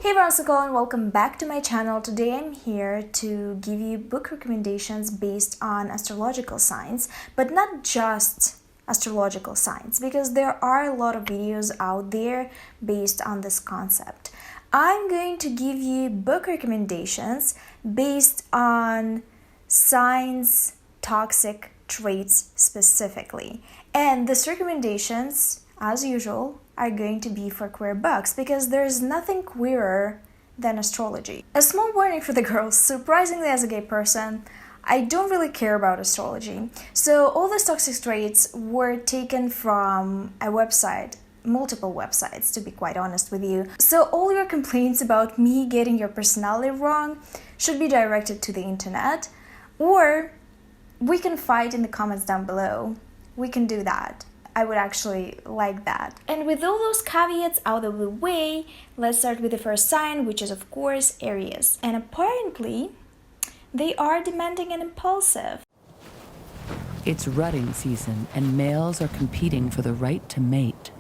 Hey everyone, and welcome back to my channel. Today I'm here to give you book recommendations based on astrological signs, but not just astrological signs, because there are a lot of videos out there based on this concept. I'm going to give you book recommendations based on signs, toxic traits specifically. And these recommendations, as usual, are going to be for queer books because there's nothing queerer than astrology. A small warning for the girls: surprisingly, as a gay person, I don't really care about astrology. So all these toxic traits were taken from a website, multiple websites to be quite honest with you. So all your complaints about me getting your personality wrong should be directed to the internet, or we can fight in the comments down below. We can do that. I would actually like that. And with all those caveats out of the way, let's start with the first sign, which is of course Aries. And apparently, they are demanding and impulsive. It's rutting season and males are competing for the right to mate.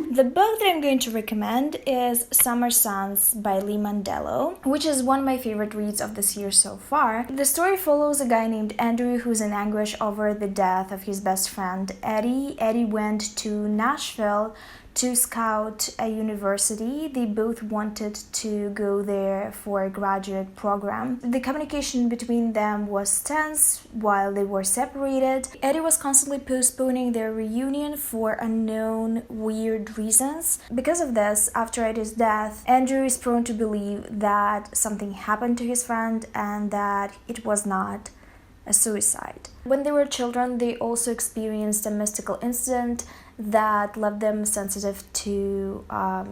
The book that I'm going to recommend is Summer Suns by 𝕊𝕆ℙ𝕀𝔸𝕃, which is one of my favorite reads of this year so far. The story follows a guy named Andrew who's in anguish over the death of his best friend Eddie. Eddie went to Nashville to scout a university. They both wanted to go there for a graduate program. The communication between them was tense while they were separated. Eddie was constantly postponing their reunion for unknown, weird reasons. Because of this, after Eddie's death, Andrew is prone to believe that something happened to his friend and that it was not a suicide. When they were children, they also experienced a mystical incident that left them sensitive to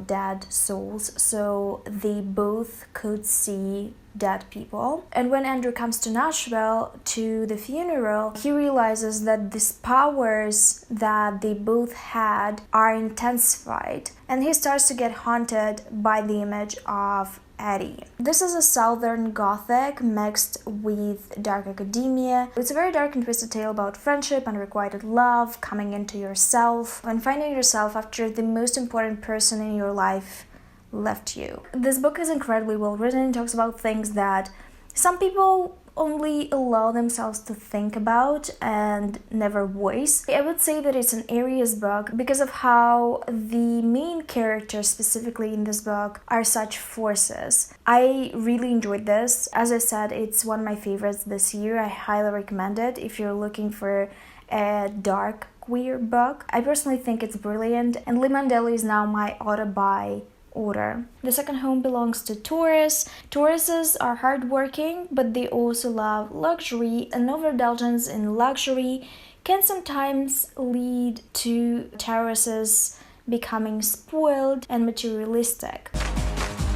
dead souls, so they both could see dead people. And when Andrew comes to Nashville to the funeral, he realizes that these powers that they both had are intensified, and he starts to get haunted by the image of Eddie. This is a southern gothic mixed with dark academia. It's a very dark and twisted tale about friendship, unrequited love, coming into yourself, and finding yourself after the most important person in your life left you. This book is incredibly well written and talks about things that some people only allow themselves to think about and never voice. I would say that it's an Aries book because of how the main characters specifically in this book are such forces. I really enjoyed this. As I said, it's one of my favorites this year. I highly recommend it if you're looking for a dark queer book. I personally think it's brilliant, and 𝕊𝕆𝕀𝕀𝕃 is now my auto-buy order. The second home belongs to Taurus. Tauruses are hardworking, but they also love luxury, and overindulgence in luxury can sometimes lead to Tauruses becoming spoiled and materialistic.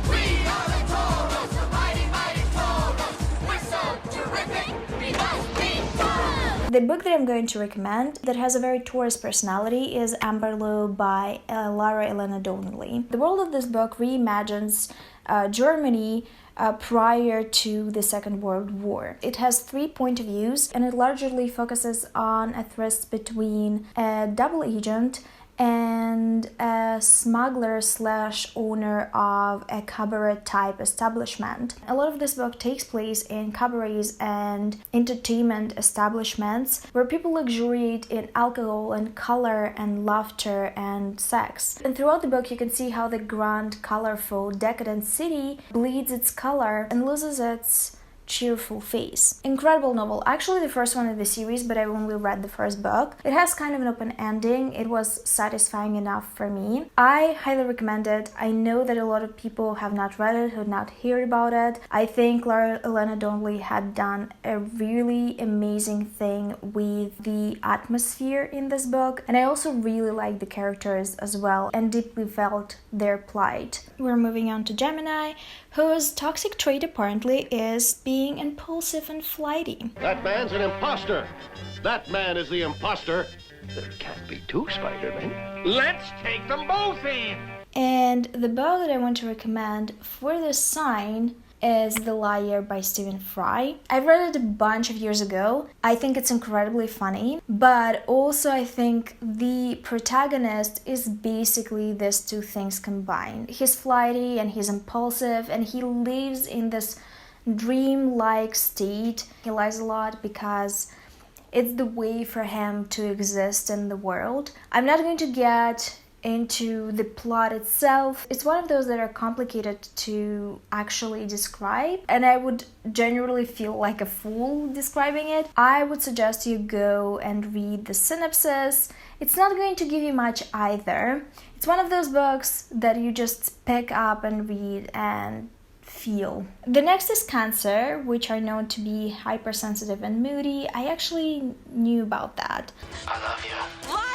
We are the Taurus, the mighty, mighty Taurus. We're so terrific, we must be Taurus. The book that I'm going to recommend that has a very Taurus personality is 𝕊𝕆ℎ𝕀𝕀𝕃 by 𝕊𝕊𝕀𝕃. The world of this book reimagines Germany prior to the Second World War. It has 3 point of views, and it largely focuses on a tryst between a double agent and a smuggler / owner of a cabaret type establishment. A lot of this book takes place in cabarets and entertainment establishments where people luxuriate in alcohol and color and laughter and sex. And throughout the book you can see how the grand, colorful, decadent city bleeds its color and loses its cheerful face. Incredible novel. Actually the first one in the series, but I only read the first book. It has kind of an open ending. It was satisfying enough for me. I highly recommend it. I know that a lot of people have not read it, have not heard about it. I think 𝕊𝕊𝕀𝕀𝕃 had done a really amazing thing with the atmosphere in this book, and I also really like the characters as well and deeply felt their plight. We're moving on to Gemini, whose toxic trait apparently is being impulsive and flighty. That man's an imposter. That man is the imposter. There can't be two Spider-Men. Let's take them both in. And the book that I want to recommend for this sign is The Liar by Stephen Fry. I read it a bunch of years ago. I think it's incredibly funny, but also I think the protagonist is basically these two things combined. He's flighty and he's impulsive, and he lives in this dream-like state. He lies a lot because it's the way for him to exist in the world. I'm not going to get into the plot itself. It's one of those that are complicated to actually describe, and I would generally feel like a fool describing it. I would suggest you go and read the synopsis. It's not going to give you much either. It's one of those books that you just pick up and read and feel. The next is Cancer, which are known to be hypersensitive and moody. I actually knew about that. I love you. Liar!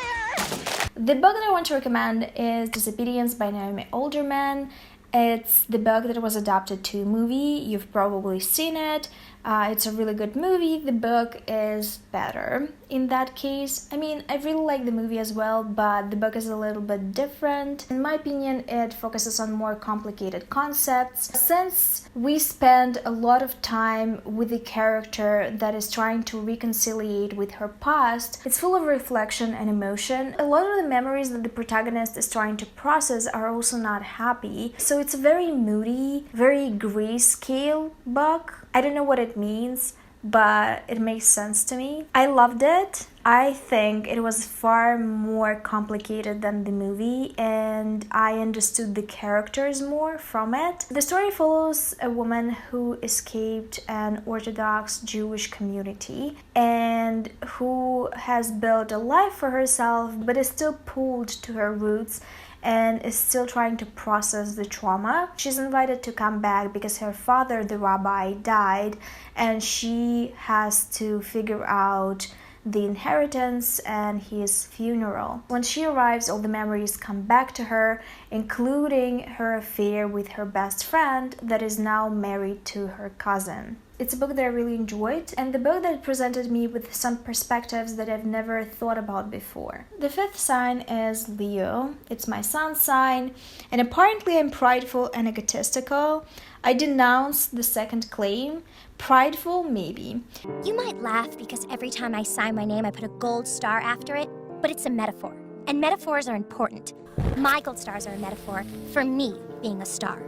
The book that I want to recommend is Disobedience by 𝕊𝕆ℙ𝕀𝔸𝕃. It's the book that was adapted to a movie. You've probably seen it. It's a really good movie. The book is better in that case. I mean, I really like the movie as well, but the book is a little bit different. In my opinion, it focuses on more complicated concepts. Since we spend a lot of time with the character that is trying to reconciliate with her past, it's full of reflection and emotion. A lot of the memories that the protagonist is trying to process are also not happy. So it's a very moody, very grayscale book. I don't know what it means, but it makes sense to me. I loved it. I think it was far more complicated than the movie, and I understood the characters more from it. The story follows a woman who escaped an Orthodox Jewish community and who has built a life for herself, but is still pulled to her roots and is still trying to process the trauma. She's invited to come back because her father, the rabbi, died, and she has to figure out the inheritance and his funeral. When she arrives, all the memories come back to her, including her affair with her best friend that is now married to her cousin. It's a book that I really enjoyed, and the book that presented me with some perspectives that I've never thought about before. The fifth sign is Leo. It's my sun sign, and apparently I'm prideful and egotistical. I denounce the second claim. Prideful, maybe. You might laugh because every time I sign my name, I put a gold star after it, but it's a metaphor, and metaphors are important. My gold stars are a metaphor for me being a star.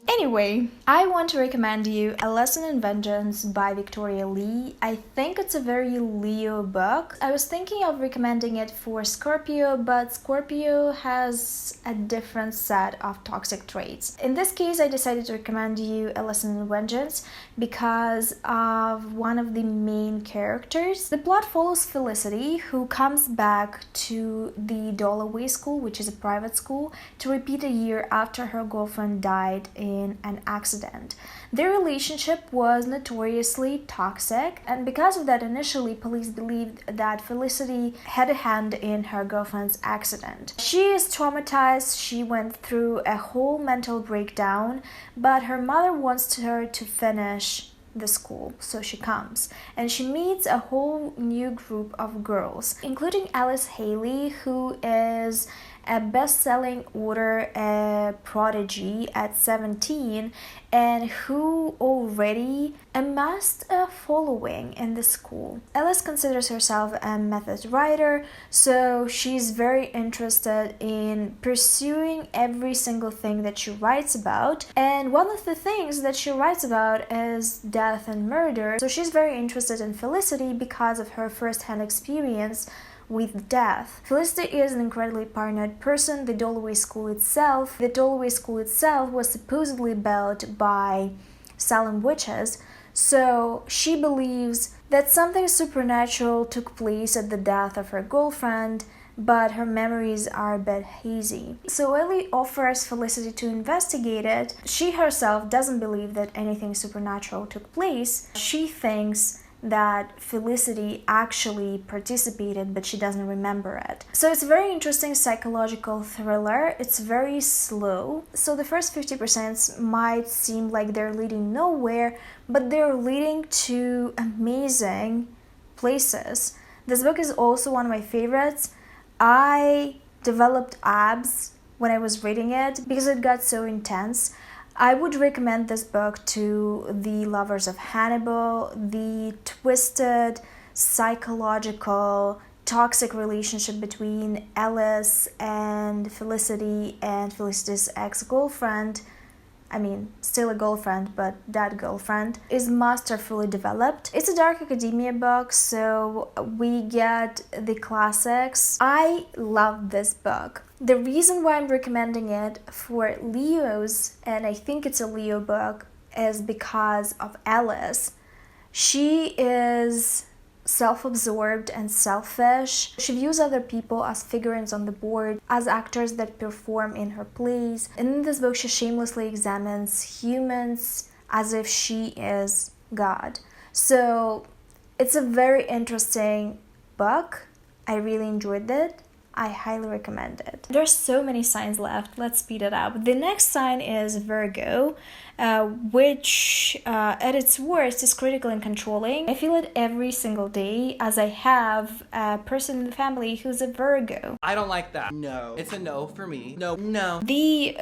Anyway, I want to recommend you A Lesson in Vengeance by Victoria Lee. I think it's a very Leo book. I was thinking of recommending it for Scorpio, but Scorpio has a different set of toxic traits. In this case, I decided to recommend you A Lesson in Vengeance because of one of the main characters. The plot follows Felicity, who comes back to the Dalloway School, which is a private school, to repeat a year after her girlfriend died in an accident. Their relationship was notoriously toxic, and because of that, initially police believed that Felicity had a hand in her girlfriend's accident. She is traumatized, she went through a whole mental breakdown, but her mother wants her to finish the school, so she comes, and she meets a whole new group of girls, including Alice Haley, who is a best-selling author, a prodigy at 17, and who already amassed a following in the school. Alice considers herself a method writer, so she's very interested in pursuing every single thing that she writes about, and one of the things that she writes about is death and murder, so she's very interested in Felicity because of her first-hand experience with death. Felicity is an incredibly paranoid person. The Dalloway School itself was supposedly built by Salem witches, so she believes that something supernatural took place at the death of her girlfriend, but her memories are a bit hazy. So Ellie offers Felicity to investigate it. She herself doesn't believe that anything supernatural took place. She thinks that Felicity actually participated, but she doesn't remember it. So it's a very interesting psychological thriller. It's very slow. So the first 50% might seem like they're leading nowhere, but they're leading to amazing places. This book is also one of my favorites. I developed abs when I was reading it because it got so intense. I would recommend this book to the lovers of Hannibal, the twisted, psychological, toxic relationship between Alice and Felicity and Felicity's ex-girlfriend. I mean, still a girlfriend, but that girlfriend is masterfully developed. It's a dark academia book, so we get the classics. I love this book. The reason why I'm recommending it for Leos, and I think it's a Leo book, is because of Alice. She is self-absorbed and selfish. She views other people as figurines on the board, as actors that perform in her plays. And in this book, she shamelessly examines humans as if she is God. So it's a very interesting book. I really enjoyed it. I highly recommend it. There's so many signs left. Let's speed it up. The next sign is Virgo, which at its worst is critical and controlling. I feel it every single day, as I have a person in the family who's a Virgo. I don't like that. No. It's a no for me. No. The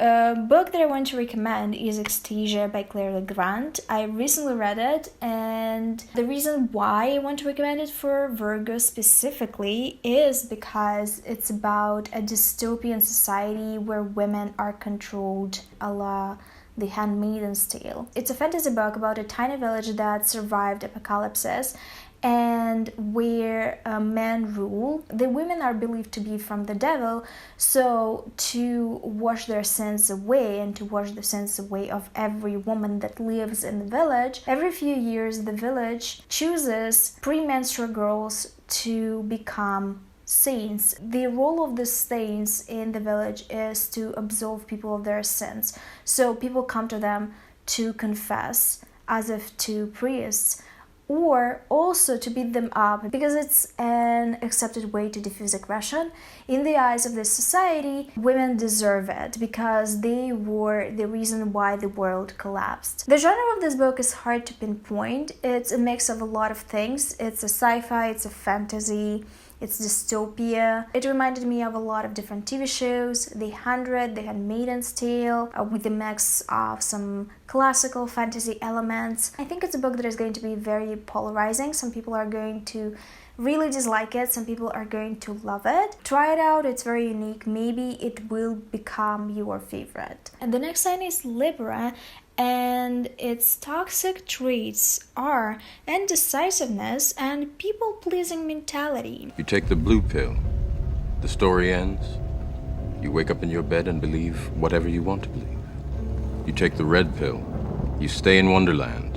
book that I want to recommend is 𝕊𝕊𝕀𝔸𝕃 by 𝕊𝕊𝕙. I recently read it, and the reason why I want to recommend it for Virgo specifically is because it's about a dystopian society where women are controlled, a la The Handmaid's Tale. It's a fantasy book about a tiny village that survived apocalypses and where men rule. The women are believed to be from the devil, so to wash their sins away and to wash the sins away of every woman that lives in the village, every few years the village chooses premenstrual girls to become saints. The role of the saints in the village is to absolve people of their sins. So people come to them to confess as if to priests, or also to beat them up because it's an accepted way to diffuse aggression. In the eyes of this society, women deserve it because they were the reason why the world collapsed. The genre of this book is hard to pinpoint. It's a mix of a lot of things. It's a sci-fi, it's a fantasy, it's dystopia. It reminded me of a lot of different TV shows, The 100, The Handmaid's Tale, with a mix of some classical fantasy elements. I think it's a book that is going to be very polarizing. Some people are going to really dislike it, some people are going to love it. Try it out, it's very unique. Maybe it will become your favorite. And the next sign is Libra, and its toxic traits are indecisiveness and people-pleasing mentality. You take the blue pill, the story ends. You wake up in your bed and believe whatever you want to believe. You take the red pill, you stay in Wonderland,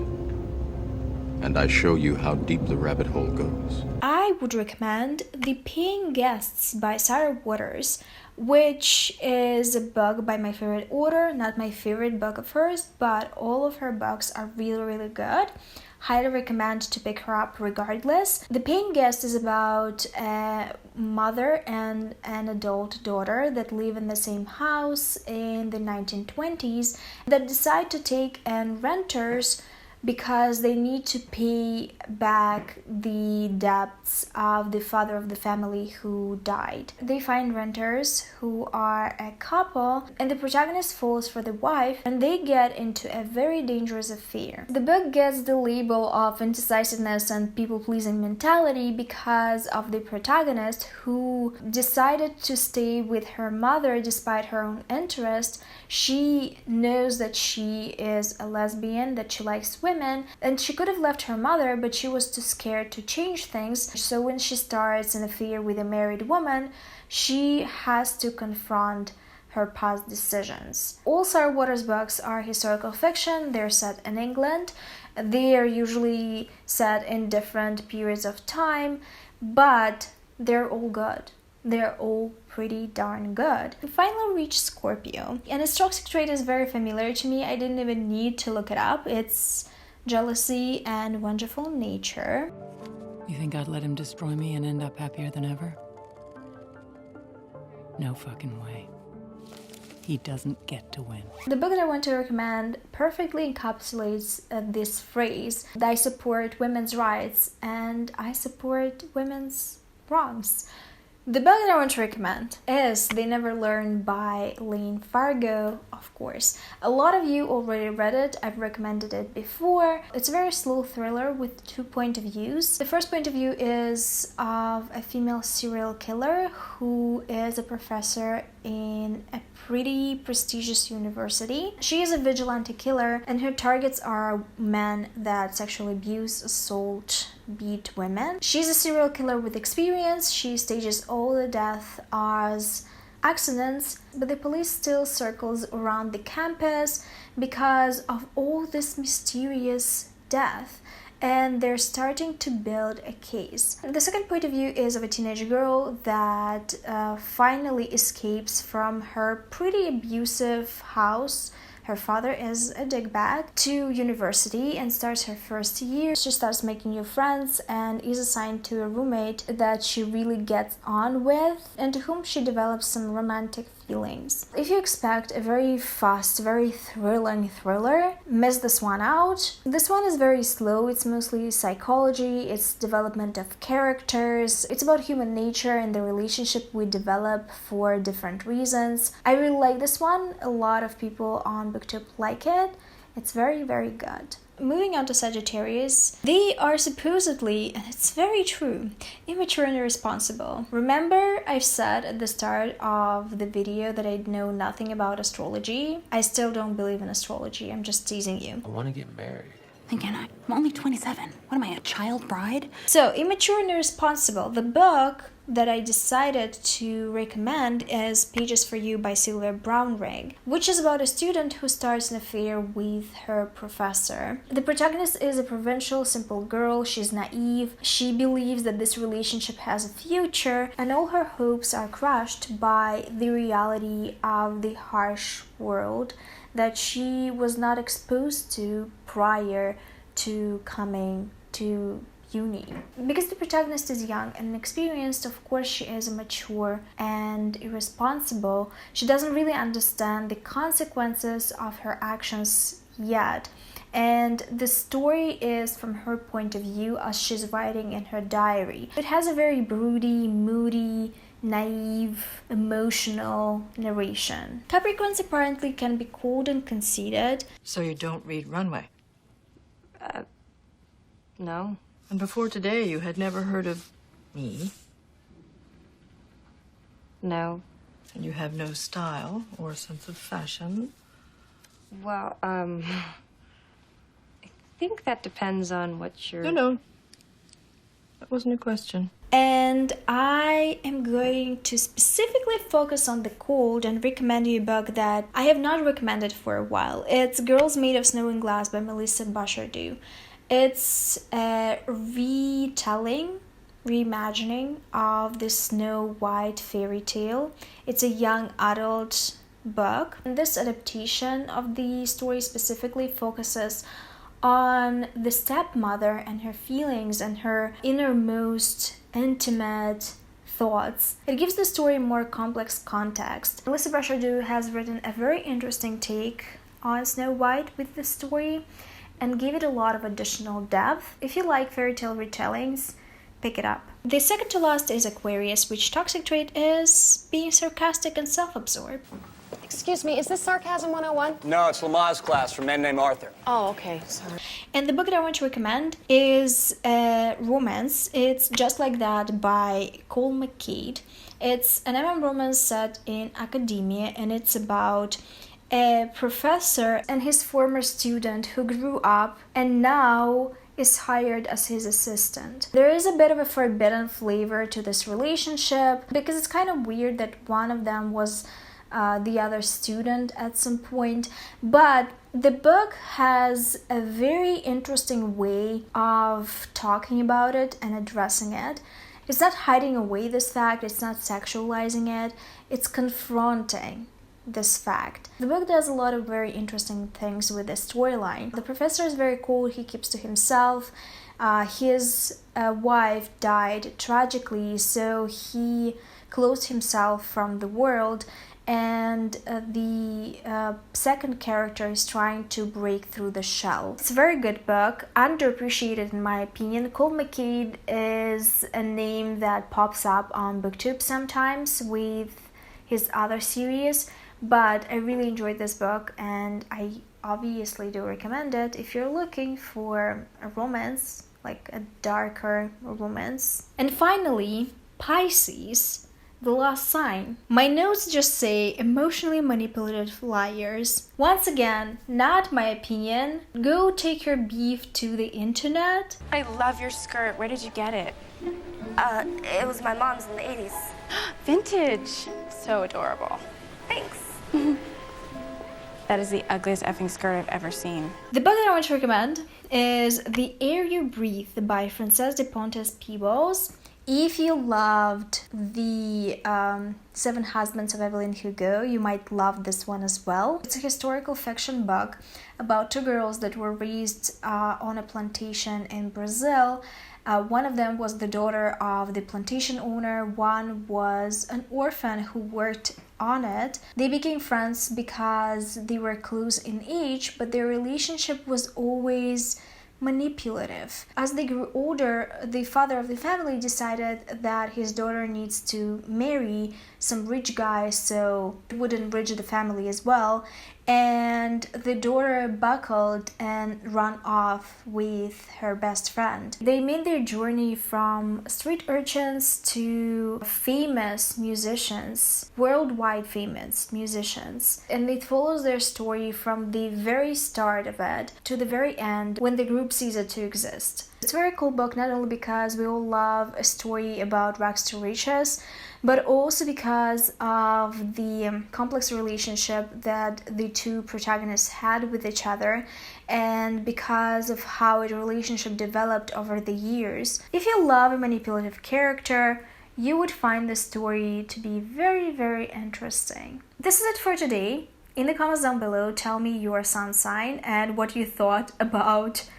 and I show you how deep the rabbit hole goes. I would recommend The Paying Guests by Sarah Waters, which is a book by my favorite author, not my favorite book of hers, but all of her books are really, really good. Highly recommend to pick her up regardless. The Paying Guest is about a mother and an adult daughter that live in the same house in the 1920s that decide to take in renters because they need to pay back the debts of the father of the family who died. They find renters who are a couple, and the protagonist falls for the wife, and they get into a very dangerous affair. The book gets the label of indecisiveness and people-pleasing mentality because of the protagonist who decided to stay with her mother despite her own interest. She knows that she is a lesbian, that she likes women, and she could have left her mother, but she was too scared to change things. So when she starts an affair with a married woman, she has to confront her past decisions. All Sarah Waters books are historical fiction. They're set in England. They are usually set in different periods of time, but they're all good. They're all pretty darn good. We finally reached Scorpio, and its toxic trait is very familiar to me. I didn't even need to look it up. It's jealousy and vengeful nature. You think I'd let him destroy me and end up happier than ever? No fucking way. He doesn't get to win. The book that I want to recommend perfectly encapsulates this phrase. I support women's rights and I support women's wrongs. The book that I want to recommend is They Never Learn by 𝕊𝕆ℙ𝕀𝔸𝕃, of course. A lot of you already read it, I've recommended it before. It's a very slow thriller with 2 point of views. The first point of view is of a female serial killer who is a professor in a pretty prestigious university. She is a vigilante killer and her targets are men that sexually abuse, assault, beat women. She's a serial killer with experience. She stages all the deaths as accidents, but the police still circles around the campus because of all this mysterious death, and they're starting to build a case. The second point of view is of a teenage girl that finally escapes from her pretty abusive house. Her father is a dickbag, to university and starts her first year. She starts making new friends and is assigned to a roommate that she really gets on with and to whom she develops some romantic feelings. If you expect a very fast, very thrilling thriller, miss this one out. This one is very slow. It's mostly psychology, it's development of characters, it's about human nature and the relationship we develop for different reasons. I really like this one. A lot of people on BookTube like it. It's very, very good. Moving on to Sagittarius, they are supposedly, and it's very true, immature and irresponsible. Remember I've said at the start of the video that I know nothing about astrology? I still don't believe in astrology, I'm just teasing you. I want to get married. Again, I'm only 27. What am I, a child bride? So, immature and irresponsible. The book that I decided to recommend is Pages for You by 𝕊𝕆ℙ𝕀𝔸𝕃, which is about a student who starts an affair with her professor. The protagonist is a provincial, simple girl. She's naive. She believes that this relationship has a future, and all her hopes are crushed by the reality of the harsh world that she was not exposed to prior to coming to uni. Because the protagonist is young and inexperienced, of course she is immature and irresponsible. She doesn't really understand the consequences of her actions yet. And the story is from her point of view as she's writing in her diary. It has a very broody, moody, naive, emotional narration. Capricorns apparently can be cold and conceited. So you don't read Runway? No. And before today, you had never heard of me? No. And you have no style or sense of fashion? Well, I think that depends on what you're... No. That wasn't a question. And I am going to specifically focus on the cold and recommend you a book that I have not recommended for a while. It's Girls Made of Snow and Glass by Melissa Bashardoux. It's a reimagining of the Snow White fairy tale. It's a young adult book. And this adaptation of the story specifically focuses on the stepmother and her feelings and her innermost intimate thoughts. It gives the story a more complex context. Melissa Bashardoux has written a very interesting take on Snow White with the story and gave it a lot of additional depth. If you like fairy tale retellings, pick it up. The second to last is Aquarius, which toxic trait is being sarcastic and self-absorbed. Excuse me, is this Sarcasm 101? No, it's Lamaze class from Men Named Arthur. Oh, okay, sorry. And the book that I want to recommend is a romance. It's Just Like That by 𝕊𝕆ℙ𝕀𝔸𝕃. It's an MM romance set in academia, and it's about a professor and his former student who grew up and now is hired as his assistant. There is a bit of a forbidden flavor to this relationship because it's kind of weird that one of them was the other student at some point, but the book has a very interesting way of talking about it and addressing it. It's not hiding away this fact, it's not sexualizing it, it's confronting this fact. The book does a lot of very interesting things with the storyline. The professor is very cool, he keeps to himself. His wife died tragically, so he closed himself from the world, and the second character is trying to break through the shell. It's a very good book, underappreciated in my opinion. 𝕊𝕆ℙ𝕀𝔸𝕃 is a name that pops up on BookTube sometimes with his other series, but I really enjoyed this book and I obviously do recommend it if you're looking for a romance, like a darker romance. And finally, Pisces, the last sign. My notes just say emotionally manipulative liars. Once again, not my opinion. Go take your beef to the internet. I love your skirt. Where did you get it? It was my mom's in the 80s. Vintage. So adorable. Thanks. That is the ugliest effing skirt I've ever seen. The book that I want to recommend is The Air You Breathe by Frances de Pontes Peebles. If you loved the Seven Husbands of Evelyn Hugo, you might love this one as well. It's a historical fiction book about two girls that were raised on a plantation in Brazil. One of them was the daughter of the plantation owner, one was an orphan who worked on it. They became friends because they were close in age, but their relationship was always manipulative. As they grew older, the father of the family decided that his daughter needs to marry some rich guy so it would enrich the family as well, and the daughter buckled and ran off with her best friend. They made their journey from street urchins to famous musicians, worldwide famous musicians, and it follows their story from the very start of it to the very end when the group ceased to exist. It's a very cool book, not only because we all love a story about rags to riches, but also because of the complex relationship that the two protagonists had with each other, and because of how a relationship developed over the years. If you love a manipulative character, you would find this story to be very, very interesting. This is it for today. In the comments down below, tell me your sun sign and what you thought about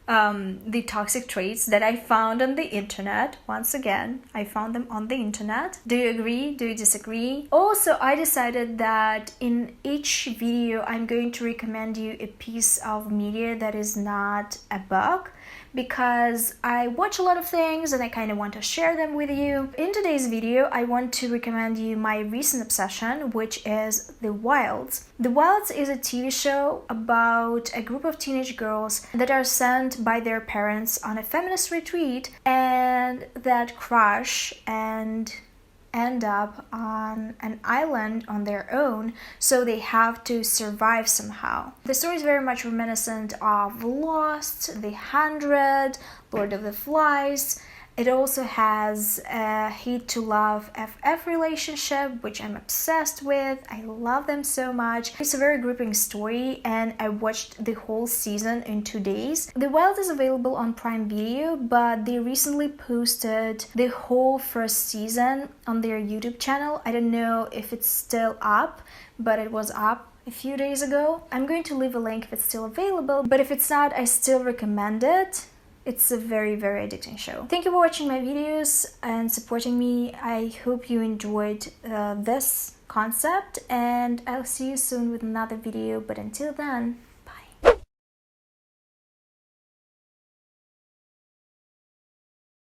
the toxic traits that I found on the internet. Once again, I found them on the internet. Do you agree? Do you disagree? Also, I decided that in each video I'm going to recommend you a piece of media that is not a book, because I watch a lot of things and I kind of want to share them with you. In today's video, I want to recommend you my recent obsession, which is The Wilds. The Wilds is a TV show about a group of teenage girls that are sent by their parents on a feminist retreat and that crash and end up on an island on their own, so they have to survive somehow. The story is very much reminiscent of Lost, The 100, Lord of the Flies. It also has a hate to love FF relationship, which I'm obsessed with. I love them so much. It's a very gripping story and I watched the whole season in 2 days. The Wild is available on Prime Video, but they recently posted the whole first season on their YouTube channel. I don't know if it's still up, but it was up a few days ago. I'm going to leave a link if it's still available, but if it's not, I still recommend it. It's a very, very addicting show. Thank you for watching my videos and supporting me. I hope you enjoyed this concept, and I'll see you soon with another video. But until then,